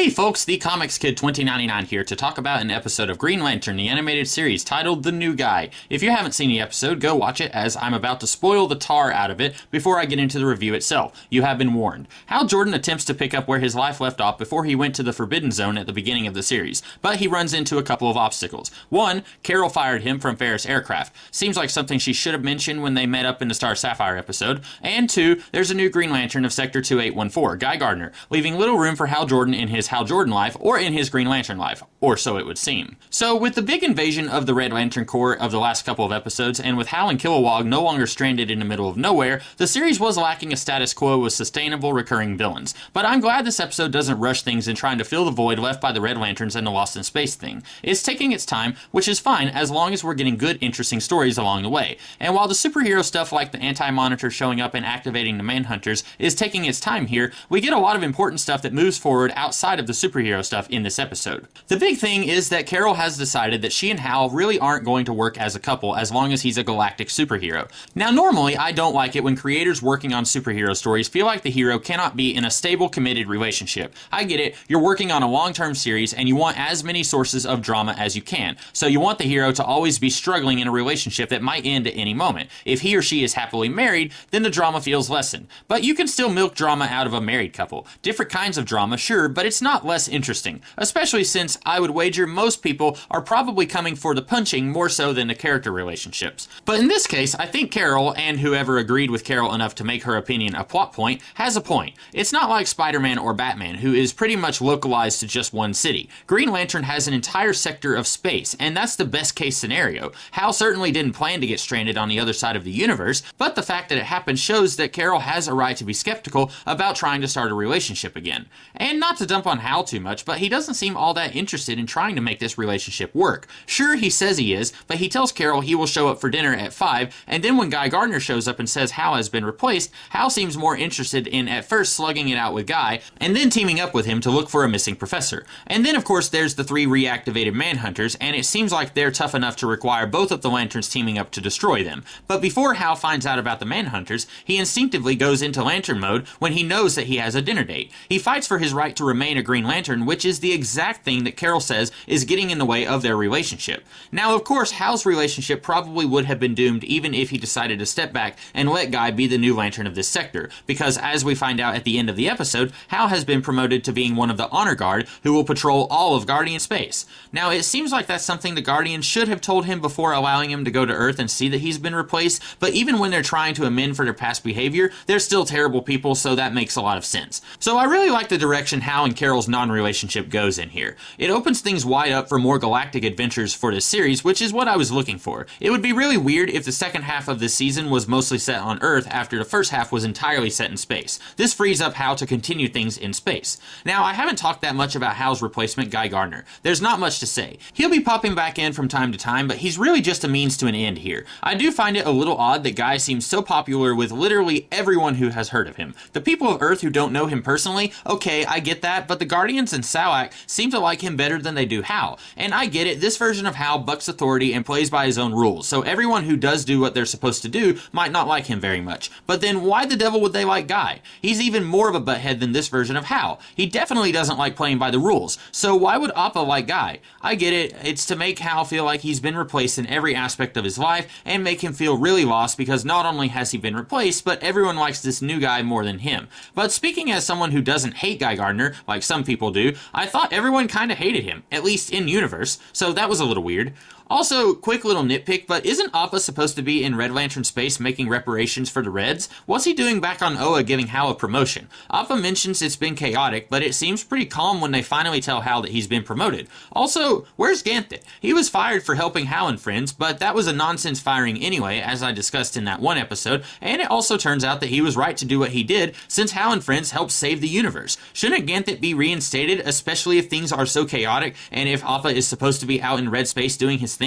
Hey folks, the Comics Kid 2099 here to talk about an episode of Green Lantern, the animated series titled The New Guy. If you haven't seen the episode, go watch it as I'm about to spoil the tar out of it before I get into the review itself. You have been warned. Hal Jordan attempts to pick up where his life left off before he went to the Forbidden Zone at the beginning of the series, but he runs into a couple of obstacles. One, Carol fired him from Ferris Aircraft. Seems like something she should have mentioned when they met up in the Star Sapphire episode. And two, there's a new Green Lantern of Sector 2814, Guy Gardner, leaving little room for Hal Jordan in his Hal Jordan life or in his Green Lantern life, or so it would seem. So with the big invasion of the Red Lantern Corps of the last couple of episodes, and with Hal and Kilowog no longer stranded in the middle of nowhere, the series was lacking a status quo with sustainable recurring villains. But I'm glad this episode doesn't rush things in trying to fill the void left by the Red Lanterns and the Lost in Space thing. It's taking its time, which is fine as long as we're getting good, interesting stories along the way. And while the superhero stuff like the Anti-Monitor showing up and activating the Manhunters is taking its time here, we get a lot of important stuff that moves forward outside of the superhero stuff in this episode. The big thing is that Carol has decided that she and Hal really aren't going to work as a couple as long as he's a galactic superhero. Now normally I don't like it when creators working on superhero stories feel like the hero cannot be in a stable, committed relationship. I get it, you're working on a long-term series and you want as many sources of drama as you can, so you want the hero to always be struggling in a relationship that might end at any moment. If he or she is happily married, then the drama feels lessened. But you can still milk drama out of a married couple. Different kinds of drama, sure, but it's not less interesting, especially since I would wager most people are probably coming for the punching more so than the character relationships. But in this case, I think Carol, and whoever agreed with Carol enough to make her opinion a plot point, has a point. It's not like Spider-Man or Batman, who is pretty much localized to just one city. Green Lantern has an entire sector of space, and that's the best case scenario. Hal certainly didn't plan to get stranded on the other side of the universe, but the fact that it happened shows that Carol has a right to be skeptical about trying to start a relationship again. And not to dump on Hal too much, but he doesn't seem all that interested in trying to make this relationship work. Sure, he says he is, but he tells Carol he will show up for dinner at 5, and then when Guy Gardner shows up and says Hal has been replaced, Hal seems more interested in at first slugging it out with Guy, and then teaming up with him to look for a missing professor. And then of course there's the 3 reactivated Manhunters, and it seems like they're tough enough to require both of the Lanterns teaming up to destroy them. But before Hal finds out about the Manhunters, he instinctively goes into Lantern mode when he knows that he has a dinner date. He fights for his right to remain a Green Lantern, which is the exact thing that Carol says is getting in the way of their relationship. Now, of course, Hal's relationship probably would have been doomed even if he decided to step back and let Guy be the new Lantern of this sector, because as we find out at the end of the episode, Hal has been promoted to being one of the Honor Guard who will patrol all of Guardian space. Now, it seems like that's something the Guardians should have told him before allowing him to go to Earth and see that he's been replaced, but even when they're trying to amend for their past behavior, they're still terrible people, so that makes a lot of sense. So I really like the direction Hal and Carol's non-relationship goes in here. It opens things wide up for more galactic adventures for this series, which is what I was looking for. It would be really weird if the second half of this season was mostly set on Earth after the first half was entirely set in space. This frees up Hal to continue things in space. Now, I haven't talked that much about Hal's replacement, Guy Gardner. There's not much to say. He'll be popping back in from time to time, but he's really just a means to an end here. I do find it a little odd that Guy seems so popular with literally everyone who has heard of him. The people of Earth who don't know him personally, okay, I get that, but the Guardians and Salak seem to like him better than they do Hal. And I get it, this version of Hal bucks authority and plays by his own rules, so everyone who does do what they're supposed to do might not like him very much. But then why the devil would they like Guy? He's even more of a butthead than this version of Hal. He definitely doesn't like playing by the rules, so why would Appa like Guy? I get it, it's to make Hal feel like he's been replaced in every aspect of his life and make him feel really lost because not only has he been replaced, but everyone likes this new guy more than him. But speaking as someone who doesn't hate Guy Gardner, like some people do, I thought everyone kinda hated him, at least in universe, so that was a little weird. Also, quick little nitpick, but isn't Appa supposed to be in Red Lantern space making reparations for the Reds? What's he doing back on Oa giving Hal a promotion? Appa mentions it's been chaotic, but it seems pretty calm when they finally tell Hal that he's been promoted. Also, where's Ganthet? He was fired for helping Hal and friends, but that was a nonsense firing anyway, as I discussed in that one episode, and it also turns out that he was right to do what he did, since Hal and friends helped save the universe. Shouldn't Ganthet be reinstated, especially if things are so chaotic, and if Appa is supposed to be out in red space doing his thing?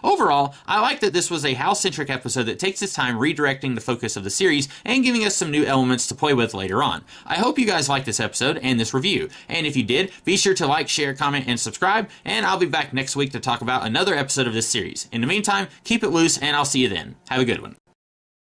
Overall, I like that this was a Hal-centric episode that takes its time redirecting the focus of the series and giving us some new elements to play with later on. I hope you guys liked this episode and this review, and if you did, be sure to like, share, comment, and subscribe, and I'll be back next week to talk about another episode of this series. In the meantime, keep it loose, and I'll see you then. Have a good one.